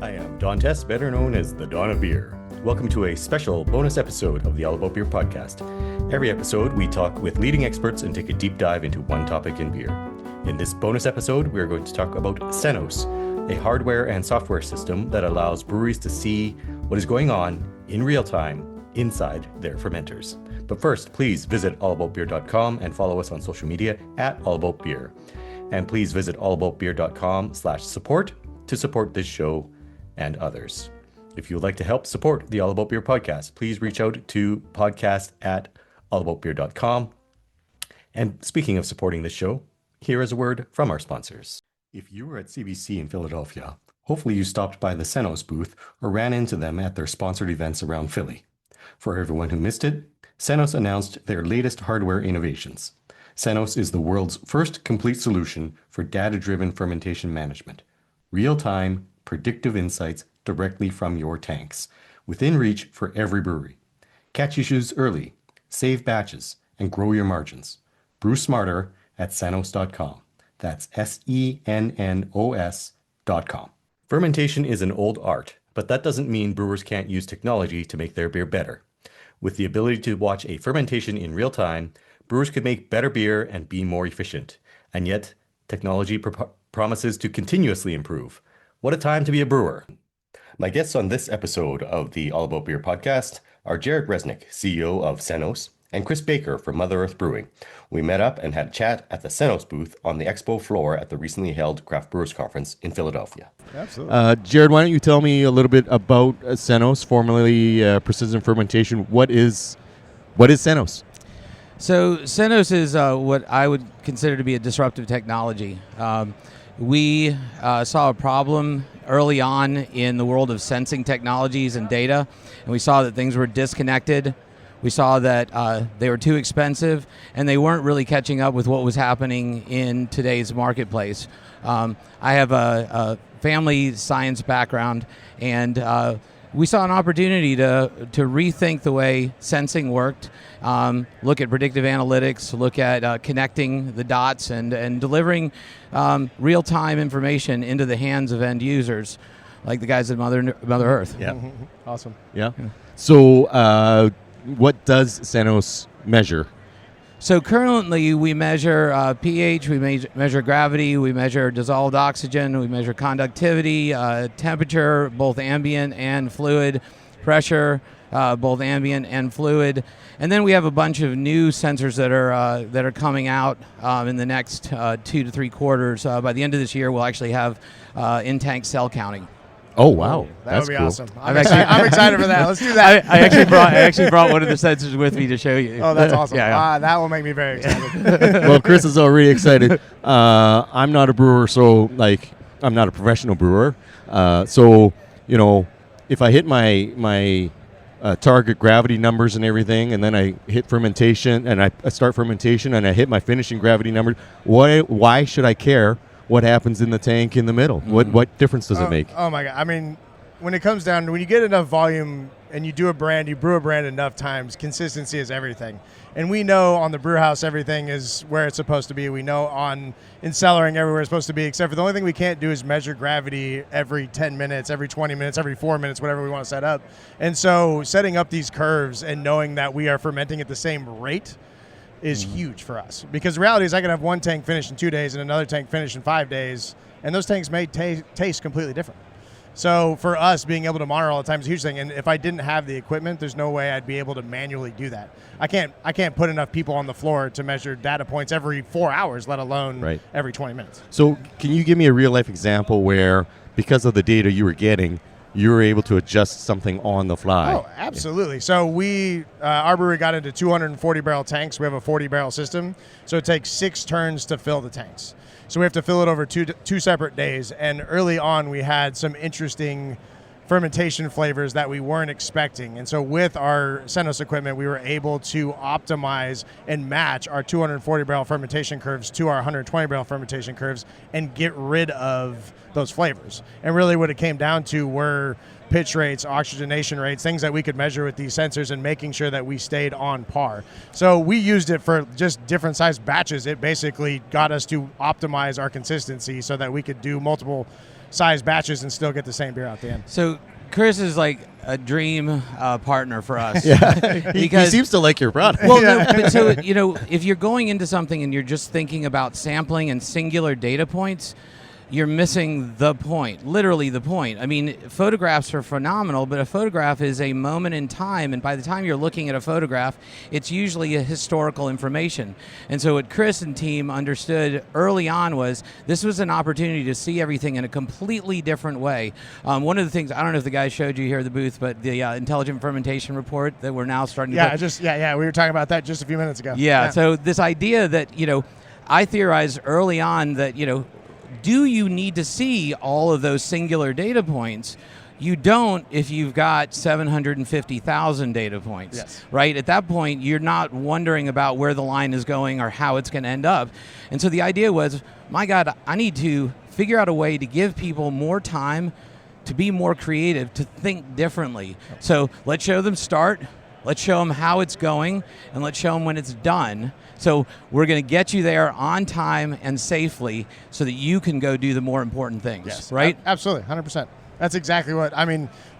I am Don Tess, better known as the Don of Beer. Welcome to a special bonus episode of the All About Beer podcast. Every episode, we talk with leading experts and take a deep dive into one topic in beer. In this bonus episode, we are going to talk about Sennos, a hardware and software system that allows breweries to see what is going on in real time inside their fermenters. But first, please visit allaboutbeer.com and follow us on social media at allaboutbeer. And please visit allaboutbeer.com/support to support this show and others. If you would like to help support the All About Beer podcast, please reach out to podcast@allaboutbeer.com. And speaking of supporting this show, here is a word from our sponsors. If you were at CBC in Philadelphia, hopefully you stopped by the Sennos booth or ran into them at their sponsored events around Philly. For everyone who missed it, Sennos announced their latest hardware innovations. Sennos is the world's first complete solution for data-driven fermentation management. Real-time, predictive insights directly from your tanks, within reach for every brewery. Catch issues early, save batches, and grow your margins. Brew smarter at sennos.com. That's SENNOS.com. Fermentation is an old art, but that doesn't mean brewers can't use technology to make their beer better. With the ability to watch a fermentation in real time, brewers could make better beer and be more efficient. And yet, technology promises to continuously improve. What a time to be a brewer. My guests on this episode of the All About Beer podcast are Jared Resnick, CEO of Sennos, and Chris Baker from Mother Earth Brewing. We met up and had a chat at the Sennos booth on the expo floor at the recently held Craft Brewers Conference in Philadelphia. Absolutely. Jared, why don't you tell me a little bit about Sennos, formerly Precision Fermentation. What is Sennos? So Sennos is what I would consider to be a disruptive technology. We saw a problem early on in the world of sensing technologies and data, and we saw that things were disconnected. We saw that they were too expensive, and they weren't really catching up with what was happening in today's marketplace. I have a family science background, and we saw an opportunity to rethink the way sensing worked, look at predictive analytics, look at connecting the dots and delivering real-time information into the hands of end users, like the guys at Mother Earth. Yeah. Awesome. Yeah. So what does Sennos measure? So currently we measure pH, we measure gravity, we measure dissolved oxygen, we measure conductivity, temperature, both ambient and fluid, pressure, both ambient and fluid. And then we have a bunch of new sensors that are coming out in the next 2 to 3 quarters. By the end of this year, we'll actually have in-tank cell counting. Oh, wow. That would be cool. awesome. I'm excited for that. Let's do that. I actually brought one of the sensors with me to show you. Oh, that's awesome. Yeah. That will make me very excited. Well, Chris is already excited. I'm not a brewer, so I'm not a professional brewer. So if I hit my target gravity numbers and everything, and then I hit fermentation, and I start fermentation, and I hit my finishing gravity numbers, why should I care what happens in the tank in the middle? What difference does it make? Oh my God. I mean, when it comes down to when you get enough volume and you brew a brand enough times, consistency is everything. And we know on the brew house everything is where it's supposed to be. We know in cellaring everywhere it's supposed to be, except for the only thing we can't do is measure gravity every 10 minutes, every 20 minutes, every 4 minutes, whatever we want to set up. And so setting up these curves and knowing that we are fermenting at the same rate is huge for us, because the reality is I can have one tank finished in 2 days and another tank finished in 5 days, and those tanks may taste completely different. So for us, being able to monitor all the time is a huge thing. And if I didn't have the equipment, there's no way I'd be able to manually do that. I can't put enough people on the floor to measure data points every 4 hours, let alone every 20 minutes. So can you give me a real life example where, because of the data you were getting, you were able to adjust something on the fly? Oh, absolutely. So our brewery got into 240 barrel tanks. We have a 40 barrel system. So it takes 6 turns to fill the tanks. So we have to fill it over two separate days. And early on, we had some interesting fermentation flavors that we weren't expecting. And so with our Sennos equipment, we were able to optimize and match our 240 barrel fermentation curves to our 120 barrel fermentation curves and get rid of those flavors. And really what it came down to were pitch rates, oxygenation rates, things that we could measure with these sensors and making sure that we stayed on par. So we used it for just different size batches. It basically got us to optimize our consistency so that we could do multiple size batches and still get the same beer out the end. So Chris is like a dream partner for us. Yeah, he seems to like your product. Well, no, but so, if you're going into something and you're just thinking about sampling and singular data points, you're missing the point, literally the point. I mean, photographs are phenomenal, but a photograph is a moment in time, and by the time you're looking at a photograph, it's usually a historical information. And so what Chris and team understood early on was this was an opportunity to see everything in a completely different way. One of the things, I don't know if the guys showed you here at the booth, but the intelligent fermentation report that we're now starting to we were talking about that just a few minutes ago. Yeah, so this idea that, I theorized early on that, do you need to see all of those singular data points? You don't if you've got 750,000 data points, yes. Right? At that point, you're not wondering about where the line is going or how it's going to end up. And so the idea was, my God, I need to figure out a way to give people more time to be more creative, to think differently. So let's show them start, let's show them how it's going, and let's show them when it's done. So we're going to get you there on time and safely so that you can go do the more important things, yes. Right? Absolutely, 100%. That's exactly what,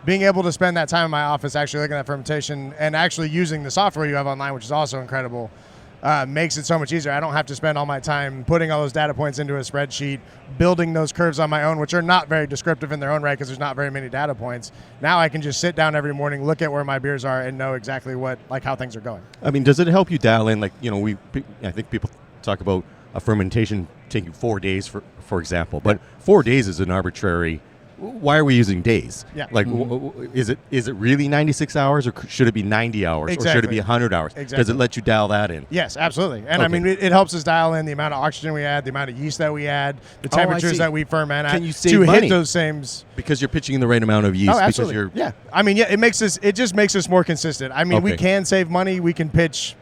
being able to spend that time in my office actually looking at fermentation and actually using the software you have online, which is also incredible, makes it so much easier. I don't have to spend all my time putting all those data points into a spreadsheet, building those curves on my own, which are not very descriptive in their own right because there's not very many data points. Now I can just sit down every morning, look at where my beers are, and know exactly how things are going. Does it help you dial in? I think people talk about a fermentation taking 4 days, for example, but 4 days is an arbitrary. Why are we using days? Yeah. Is it really 96 hours, or should it be 90 hours, exactly. or should it be 100 hours? Exactly. Does it let you dial that in? Yes, absolutely. And Okay. it helps us dial in the amount of oxygen we add, the amount of yeast that we add, the temperatures that we ferment at. Can you save to money? hit those same? Because you're pitching in the right amount of yeast. Oh, absolutely. Because you're. It just makes us more consistent. We Okay. can save money. We can pitch.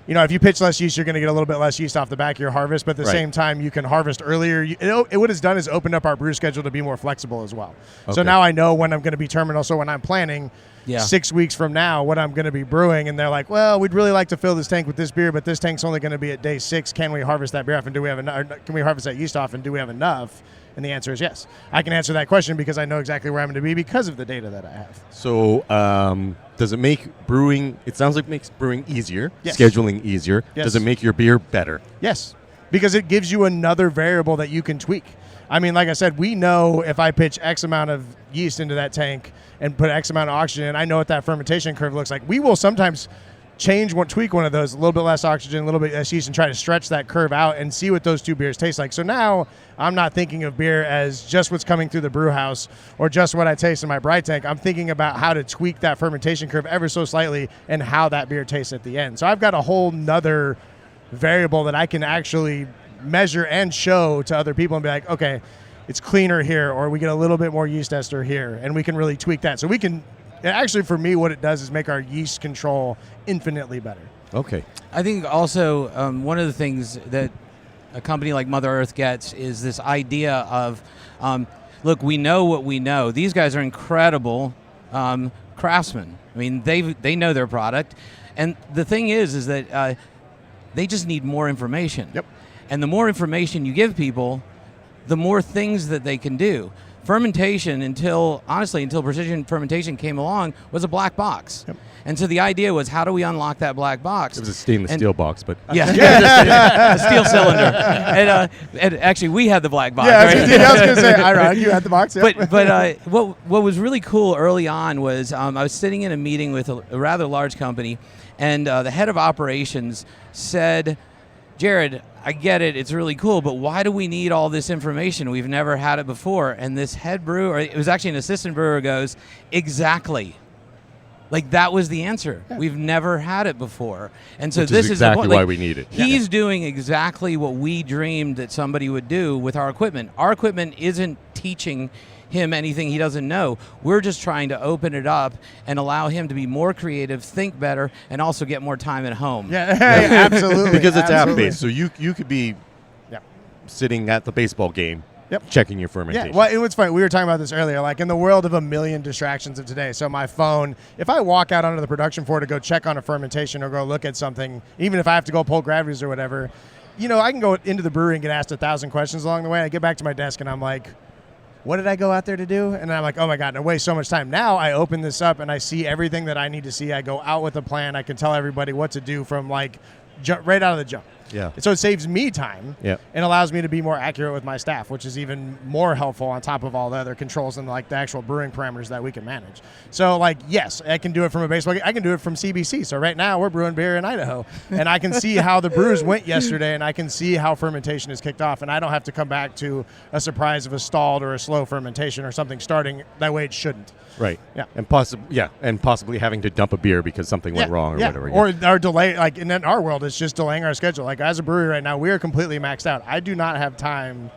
If you pitch less yeast, you're going to get a little bit less yeast off the back of your harvest, but at the Right. same time, you can harvest earlier. What it's done is opened up our brew schedule to be more flexible as well. Okay. So now I know when I'm going to be terminal. So when I'm planning 6 weeks from now what I'm going to be brewing, and they're like, well, we'd really like to fill this tank with this beer, but this tank's only going to be at day 6. Can we harvest that beer off, and do we have enough? Can we harvest that yeast off, and do we have enough? And the answer is yes. I can answer that question because I know exactly where I'm going to be because of the data that I have. So does it make brewing, it sounds like it makes brewing easier, Yes. scheduling easier. Yes. Does it make your beer better? Yes, because it gives you another variable that you can tweak. Like I said, we know if I pitch X amount of yeast into that tank and put X amount of oxygen in, I know what that fermentation curve looks like. We will sometimes tweak one of those, a little bit less oxygen, a little bit less yeast, and try to stretch that curve out and see what those two beers taste like. So now I'm not thinking of beer as just what's coming through the brew house or just what I taste in my bright tank. I'm thinking about how to tweak that fermentation curve ever so slightly and how that beer tastes at the end. So I've got a whole nother variable that I can actually measure and show to other people and be like, okay, it's cleaner here, or we get a little bit more yeast ester here, and we can really tweak that. So we can. Actually, for me, what it does is make our yeast control infinitely better. Okay. I think also one of the things that a company like Mother Earth gets is this idea of, look, we know what we know. These guys are incredible craftsmen. They know their product. And the thing is that they just need more information. Yep. And the more information you give people, the more things that they can do. Fermentation, until precision fermentation came along, was a black box. Yep. And so the idea was, how do we unlock that black box? It was a stainless steel box, but a steel cylinder. And actually, we had the black box. Yeah, right? I was going to say, ironic, you had the box. Yep. But what was really cool early on was I was sitting in a meeting with a rather large company, and the head of operations said, Jared, I get it, it's really cool, but why do we need all this information? We've never had it before. And this head brewer, it was actually an assistant brewer, goes, exactly. That was the answer. Yeah. We've never had it before. And so Which this is exactly is why we need it. He's doing exactly what we dreamed that somebody would do with our equipment. Our equipment isn't teaching him anything he doesn't know. We're just trying to open it up and allow him to be more creative, think better, and also get more time at home. Yeah, absolutely. Because it's absolutely. app-based, so you could be sitting at the baseball game, checking your fermentation. Yeah, well, it was funny. We were talking about this earlier. In the world of a million distractions of today, so my phone, if I walk out onto the production floor to go check on a fermentation or go look at something, even if I have to go pull gravities or whatever, I can go into the brewery and get asked 1,000 questions along the way. I get back to my desk and I'm like, what did I go out there to do? And I'm like, oh my God, I waste so much time. Now I open this up and I see everything that I need to see. I go out with a plan. I can tell everybody what to do from like right out of the jump. Yeah. So it saves me time Yeah. and allows me to be more accurate with my staff, which is even more helpful on top of all the other controls and like the actual brewing parameters that we can manage. So like, yes, I can do it from a baseball game. I can do it from CBC. So right now we're brewing beer in Idaho and I can see how the brews went yesterday and I can see how fermentation is kicked off. And I don't have to come back to a surprise of a stalled or a slow fermentation or something starting that way it shouldn't. Right. Yeah. And possibly having to dump a beer because something went wrong or whatever. Or our delay, like in our world, it's just delaying our schedule. Like as a brewery right now, we are completely maxed out. I do not have time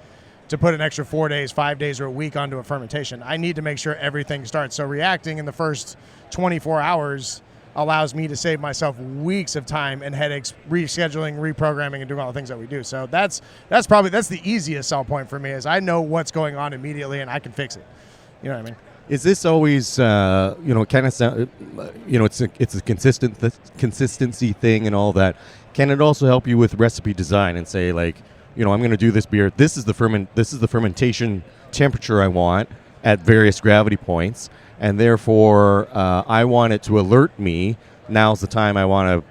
to put an extra 4 days, 5 days, or a week onto a fermentation. I need to make sure everything starts. So reacting in the first 24 hours allows me to save myself weeks of time and headaches, rescheduling, reprogramming, and doing all the things that we do. So that's the easiest sell point for me is I know what's going on immediately and I can fix it. You know what I mean? Is this always, kind of sound, it's a consistency thing and all that. Can it also help you with recipe design and say like, I'm going to do this beer. This is the fermentation temperature I want at various gravity points, and therefore I want it to alert me. Now's the time I want to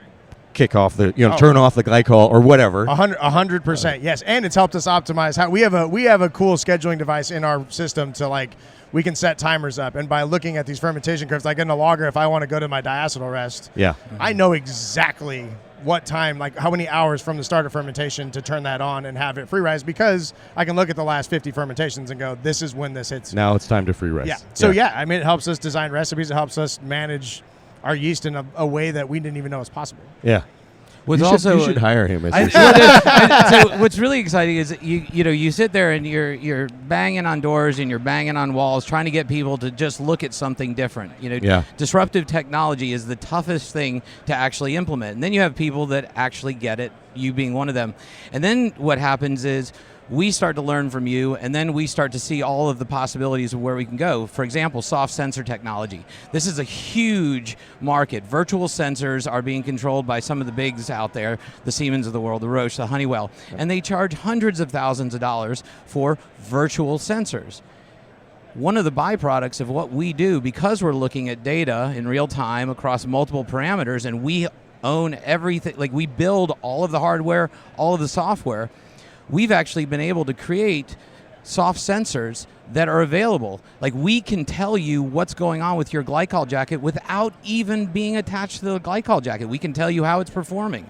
kick off the, turn off the glycol or whatever. 100%, yes. And it's helped us optimize how we have a cool scheduling device in our system to like. We can set timers up, and by looking at these fermentation curves, like in the logger, if I want to go to my diacetyl rest, I know exactly what time, like how many hours from the start of fermentation to turn that on and have it free rise, because I can look at the last 50 fermentations and go, this is when this hits. Now it's time to free rise. Yeah. So I mean, it helps us design recipes. It helps us manage our yeast in a way that we didn't even know was possible. Yeah. What's you should hire him. So what's really exciting is you sit there and you're banging on doors and you're banging on walls trying to get people to just look at something different. Disruptive technology is the toughest thing to actually implement. And then you have people that actually get it, you being one of them. And then what happens is we start to learn from you, and then we start to see all of the possibilities of where we can go. For example, soft sensor technology. This is a huge market. Virtual sensors are being controlled by some of the bigs out there, the Siemens of the world, the Roche, the Honeywell, and they charge hundreds of thousands of dollars for virtual sensors. One of the byproducts of what we do, because we're looking at data in real time across multiple parameters, and we own everything, like we build all of the hardware, all of the software, we've actually been able to create soft sensors that are available. Like we can tell you what's going on with your glycol jacket without even being attached to the glycol jacket. We can tell you how it's performing.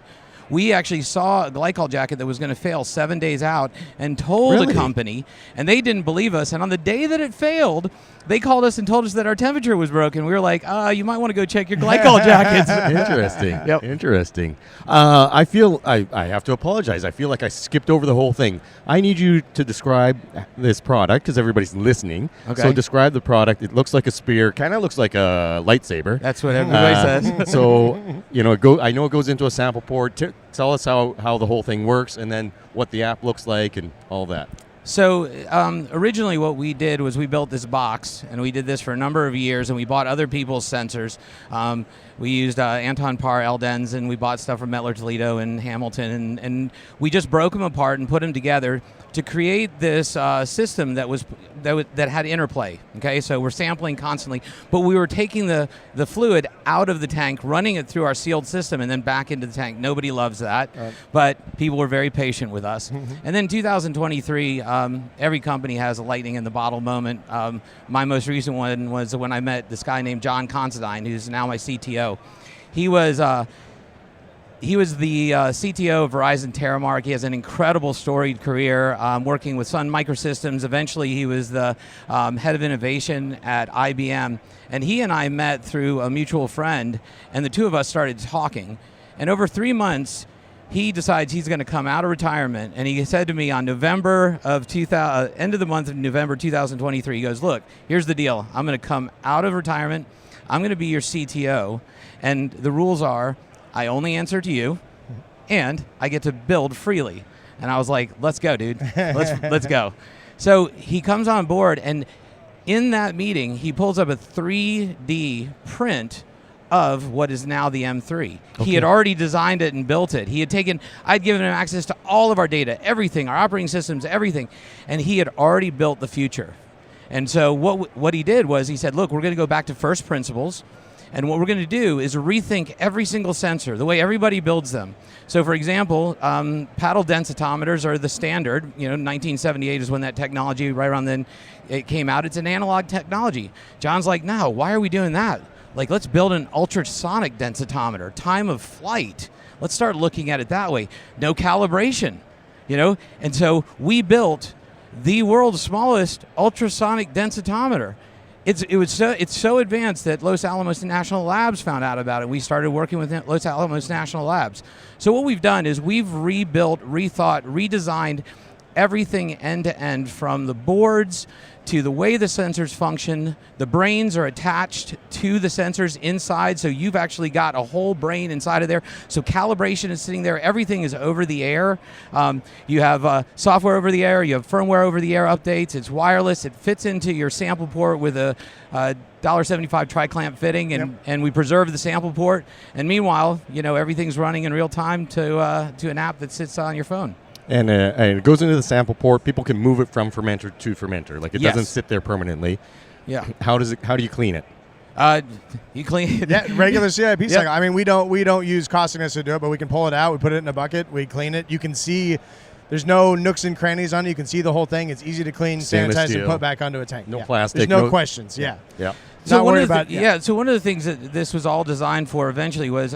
We actually saw a glycol jacket that was going to fail 7 days out and told a company, and they didn't believe us. And on the day that it failed, they called us and told us that our temperature was broken. We were like, you might want to go check your glycol jackets. Interesting. Yep. Interesting. I feel I have to apologize. I feel like I skipped over the whole thing. I need you to describe this product because everybody's listening. Okay. So describe the product. It looks like a spear. Kind of looks like a lightsaber. That's what everybody says. So, I know it goes into a sample port. Tell us how the whole thing works and then what the app looks like and all that. So originally what we did was we built this box, and we did this for a number of years, and we bought other people's sensors. We used Anton Parr Eldens, and we bought stuff from Mettler Toledo and Hamilton, and we just broke them apart and put them together to create this system that had interplay. Okay, so we're sampling constantly, but we were taking the fluid out of the tank, running it through our sealed system, and then back into the tank. Nobody loves that, but people were very patient with us. And then 2023, every company has a lightning in the bottle moment. My most recent one was when I met this guy named John Considine, who's now my CTO. He was the CTO of Verizon Terramark. He has an incredible storied career working with Sun Microsystems. Eventually, he was the head of innovation at IBM. And he and I met through a mutual friend, and the two of us started talking. And over 3 months, he decides he's going to come out of retirement. And he said to me on end of the month of November 2023, he goes, look, here's the deal. I'm going to come out of retirement. I'm going to be your CTO. And the rules are, I only answer to you, and I get to build freely. And I was like, let's go, dude. Let's go. So he comes on board, and in that meeting, he pulls up a 3D print of what is now the M3. Okay. He had already designed it and built it. I'd given him access to all of our data, everything, our operating systems, everything. And he had already built the future. And so what he did was he said, look, we're going to go back to first principles. And what we're going to do is rethink every single sensor, the way everybody builds them. So, for example, paddle densitometers are the standard. 1978 is when that technology, right around then, it came out. It's an analog technology. John's like, no, why are we doing that? Like, let's build an ultrasonic densitometer, time of flight. Let's start looking at it that way. No calibration, And so we built the world's smallest ultrasonic densitometer. It's so advanced that Los Alamos National Labs found out about it. We started working with Los Alamos National Labs. So what we've done is we've rebuilt, rethought, redesigned everything end to end, from the boards to the way the sensors function. The brains are attached to the sensors inside, so you've actually got a whole brain inside of there. So calibration is sitting there. Everything is over the air. You have software over the air. You have firmware over the air updates. It's wireless. It fits into your sample port with a $1.75 tri-clamp fitting, and we preserve the sample port. And meanwhile, everything's running in real time to an app that sits on your phone. And it goes into the sample port. People can move it from fermenter to fermenter. Like, it doesn't sit there permanently. Yeah. How do you clean it? You clean it. Yeah, regular CIP cycle. I mean, we don't use causticness to do it, but we can pull it out. We put it in a bucket. We clean it. You can see there's no nooks and crannies on it. You can see the whole thing. It's easy to clean, sanitize, and put back onto a tank. No plastic. There's no questions. Yeah. So one of the things that this was all designed for eventually was,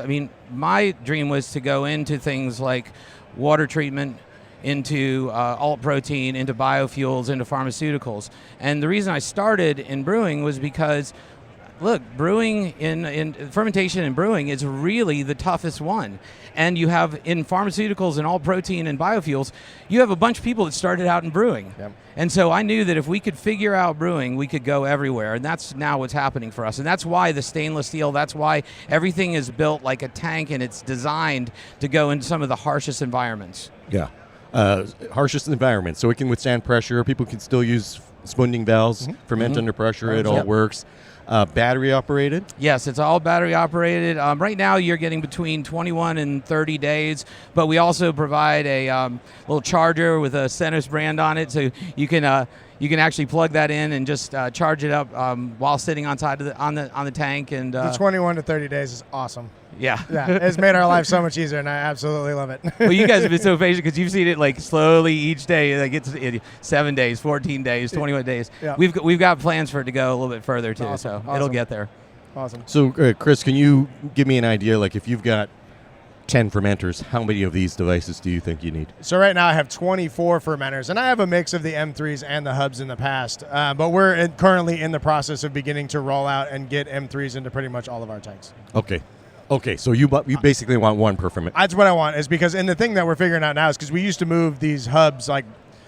my dream was to go into things like water treatment, into alt protein, into biofuels, into pharmaceuticals. And the reason I started in brewing was because, look, brewing in fermentation and brewing is really the toughest one. And you have in pharmaceuticals and alt protein and biofuels, you have a bunch of people that started out in brewing. Yep. And so I knew that if we could figure out brewing, we could go everywhere. And that's now what's happening for us. And that's why the stainless steel, that's why everything is built like a tank, and it's designed to go into some of the harshest environments. Yeah. Harshest environment, so it can withstand pressure. People can still use spunding valves, ferment under pressure. It all works. Battery operated? Yes, it's all battery operated. Right now, you're getting between 21 and 30 days, but we also provide a little charger with a Sennos brand on it, so you can actually plug that in and just charge it up while sitting on the tank. And the 21 to 30 days is awesome. Yeah. It's made our life so much easier, and I absolutely love it. Well, you guys have been so patient because you've seen it like slowly each day. Like it's 7 days, 14 days, 21 days. Yeah. We've got plans for it to go a little bit further too, Awesome. so it'll get there. Awesome. So, Chris, can you give me an idea? Like, if you've got 10 fermenters, how many of these devices do you think you need? So right now I have 24 fermenters, and I have a mix of the M3s and the hubs in the past, but we're currently in the process of beginning to roll out and get M3s into pretty much all of our tanks. Okay, so you basically want one per ferment. That's what I want, is because, and the thing that we're figuring out now is because we used to move these hubs, like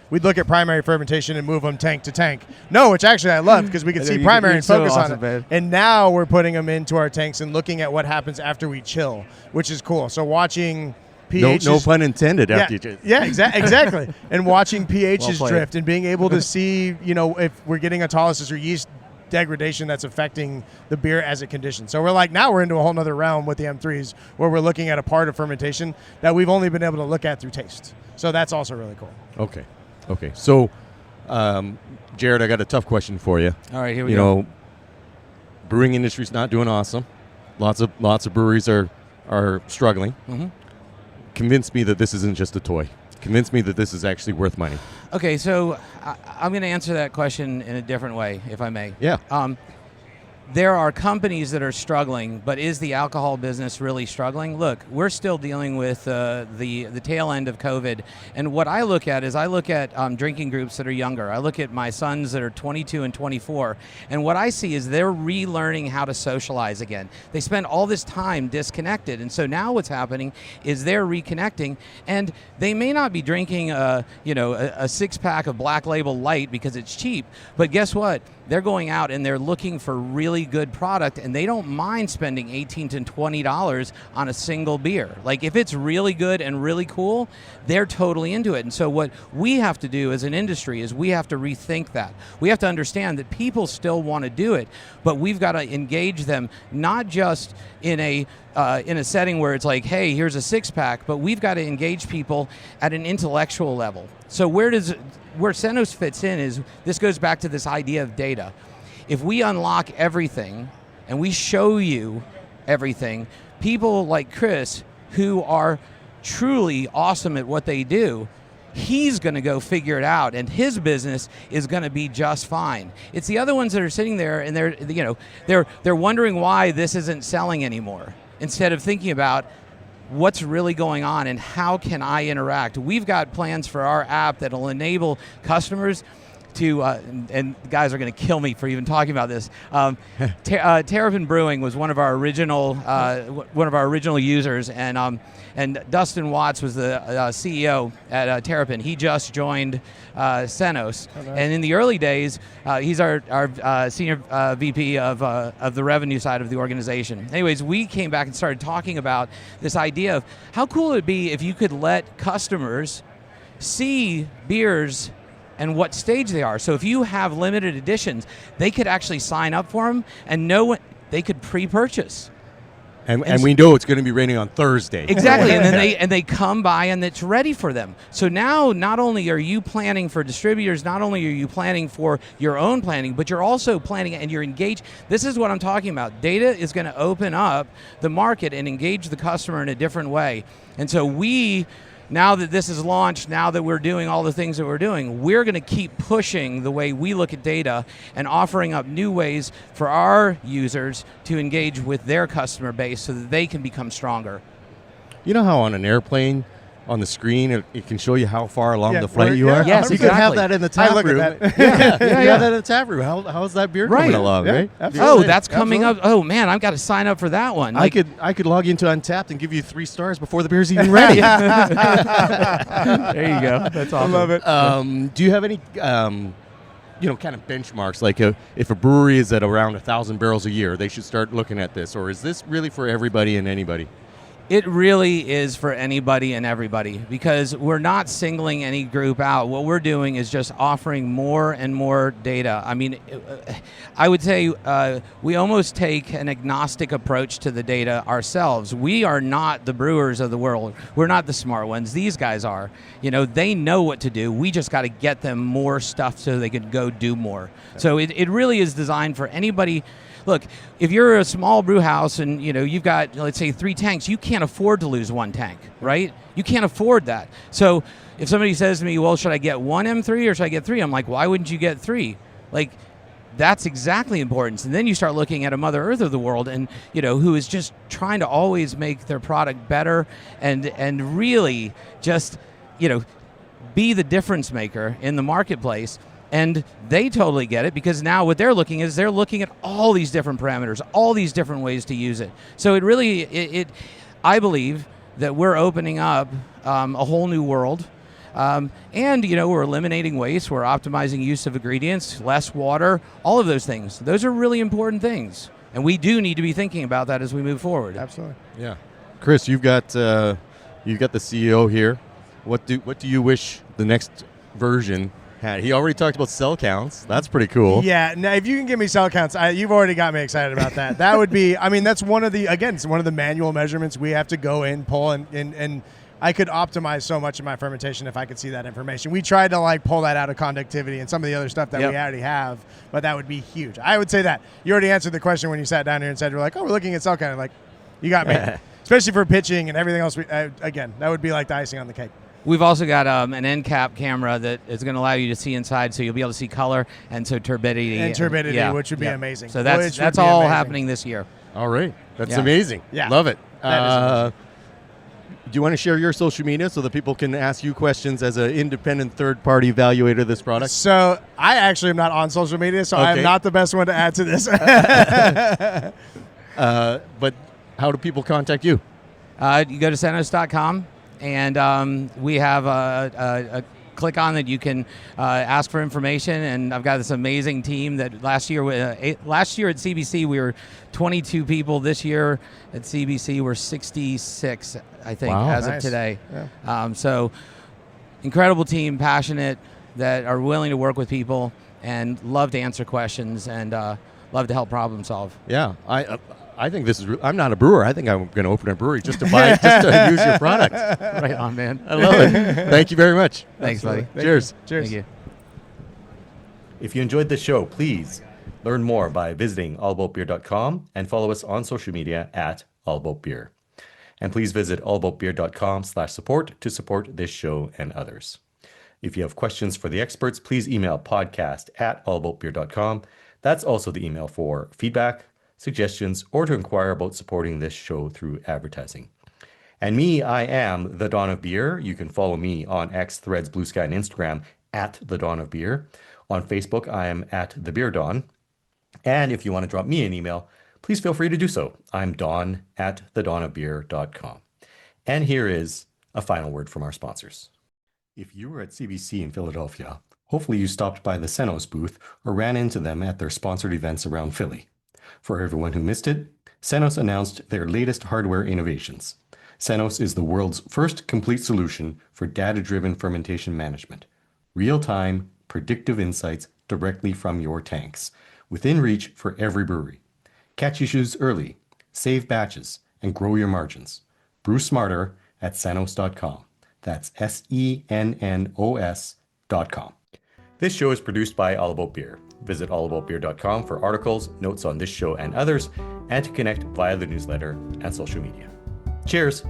we'd look at primary fermentation and move them tank to tank. No, which actually I love, because we could see primary and focus on it. Man. And now we're putting them into our tanks and looking at what happens after we chill, which is cool. So watching pHs. No pun intended. After you exactly. And watching pHs Well drift and being able to see, if we're getting autolysis or yeast degradation that's affecting the beer as a condition. So we're into a whole nother realm with the M3s, where we're looking at a part of fermentation that we've only been able to look at through taste. So that's also really cool. Okay. So, Jared, I got a tough question for you. All right, here we go. Brewing industry's not doing awesome. Lots of breweries are struggling. Mm-hmm. Convince me that this isn't just a toy. Convince me that this is actually worth money. Okay, so I'm going to answer that question in a different way, if I may. Yeah. There are companies that are struggling, but is the alcohol business really struggling? Look, we're still dealing with the tail end of COVID, and what I look at is drinking groups that are younger. I look at my sons that are 22 and 24, and what I see is they're relearning how to socialize again. They spent all this time disconnected, and so now what's happening is they're reconnecting, and they may not be drinking a six-pack of Black Label Light because it's cheap, but guess what? They're going out and they're looking for really really good product, and they don't mind spending $18 to $20 on a single beer. Like, if it's really good and really cool, they're totally into it. And so what we have to do as an industry is we have to rethink that. We have to understand that people still want to do it, but we've got to engage them not just in a setting where it's like, hey, here's a six-pack, but we've got to engage people at an intellectual level. So where Sennos fits in is, this goes back to this idea of data. If we unlock everything and we show you everything, people like Chris, who are truly awesome at what they do, he's going to go figure it out, and his business is going to be just fine. It's the other ones that are sitting there and they're wondering why this isn't selling anymore, instead of thinking about what's really going on and how can I interact. We've got plans for our app that will enable customers to, and guys are going to kill me for even talking about this. Terrapin Brewing was one of our original users, and Dustin Watts was the CEO at Terrapin. He just joined Sennos, and in the early days, he's our senior VP of the revenue side of the organization. Anyways, we came back and started talking about this idea of how cool it would be if you could let customers see beers and what stage they are. So if you have limited editions, they could actually sign up for them and know what they could pre-purchase. And we know it's going to be raining on Thursday. Exactly, and then they come by and it's ready for them. So now, not only are you planning for distributors, not only are you planning for your own planning, but you're also planning and you're engaged. This is what I'm talking about. Data is going to open up the market and engage the customer in a different way. And so now that this is launched, now that we're doing all the things that we're doing, we're going to keep pushing the way we look at data and offering up new ways for our users to engage with their customer base so that they can become stronger. You know how on an airplane, on the screen, it can show you how far along the flight you are? Yes, you could have exactly. that in the tap room. At that. You have that in the tap room. How's that beer coming along, right? Oh, that's coming up. Oh, man, I've got to sign up for that one. I could log into Untapped and give you 3 stars before the beer's even ready. There you go. That's awesome. I love it. Do you have any kind of benchmarks? Like if a brewery is at around 1,000 barrels a year, they should start looking at this, or is this really for everybody and anybody? It really is for anybody and everybody, because we're not singling any group out. What we're doing is just offering more and more data. I mean, I would say we almost take an agnostic approach to the data ourselves. We are not the brewers of the world. We're not the smart ones. These guys are. They know what to do. We just got to get them more stuff so they can go do more. So it really is designed for anybody. Look, if you're a small brew house and you've got, let's say, 3 tanks, you can't afford to lose 1 tank, right? You can't afford that. So if somebody says to me, well, should I get 1 M3 or should I get 3? I'm like, why wouldn't you get 3? Like, that's exactly important. And then you start looking at a Mother Earth of the world, and who is just trying to always make their product better and really just be the difference maker in the marketplace. And they totally get it, because now what they're looking at all these different parameters, all these different ways to use it. So I believe that we're opening up a whole new world. And we're eliminating waste, we're optimizing use of ingredients, less water, all of those things. Those are really important things. And we do need to be thinking about that as we move forward. Absolutely. Yeah. Chris, you've got the CEO here. What do you wish the next version had? He already talked about cell counts. That's pretty cool. Yeah. Now, if you can give me cell counts, you've already got me excited about that. That would be. I mean, that's it's one of the manual measurements we have to go in, pull, and I could optimize so much of my fermentation if I could see that information. We tried to pull that out of conductivity and some of the other stuff that we already have, but that would be huge. I would say that. You already answered the question when you sat down here and said, we're looking at cell count. Like, you got me. Especially for pitching and everything else. Again, that would be like the icing on the cake. We've also got an end cap camera that is going to allow you to see inside, so you'll be able to see color and turbidity. Which would be amazing. So that's all happening this year. All right. That's amazing. Yeah. Love it. That is amazing. Do you want to share your social media so that people can ask you questions as an independent third-party evaluator of this product? So I actually am not on social media, so I'm not the best one to add to this. But how do people contact you? You go to Sennos.com, and we have click on that you can ask for information. And I've got this amazing team that last year at CBC we were 22 people. This year at CBC we're 66, I think, as of today. Yeah. So incredible team, passionate, that are willing to work with people and love to answer questions and love to help problem solve. Yeah, I think this is. I'm not a brewer. I think I'm going to open a brewery just to use your product. Right on, man. I love it. Thank you very much. Thanks, buddy. Cheers. Cheers. Thank you. If you enjoyed this show, please learn more by visiting allaboutbeer.com and follow us on social media at allaboutbeer. And please visit allaboutbeer.com/support to support this show and others. If you have questions for the experts, please email podcast@allaboutbeer.com. That's also the email for feedback, suggestions, or to inquire about supporting this show through advertising. And me, I am The Dawn of Beer. You can follow me on X, Threads, Blue Sky, and Instagram at The Dawn of Beer. On Facebook, I am at The Beer Dawn. And if you want to drop me an email, please feel free to do so. I'm don@thedawnofbeer.com. And here is a final word from our sponsors. If you were at CBC in Philadelphia, hopefully you stopped by the Sennos booth or ran into them at their sponsored events around Philly. For everyone who missed it, Sennos announced their latest hardware innovations. Sennos is the world's first complete solution for data-driven fermentation management. Real-time, predictive insights directly from your tanks, within reach for every brewery. Catch issues early, save batches, and grow your margins. Brew smarter at sennos.com. That's SENNOS.com. This show is produced by All About Beer. Visit allaboutbeer.com for articles, notes on this show and others, and to connect via the newsletter and social media. Cheers!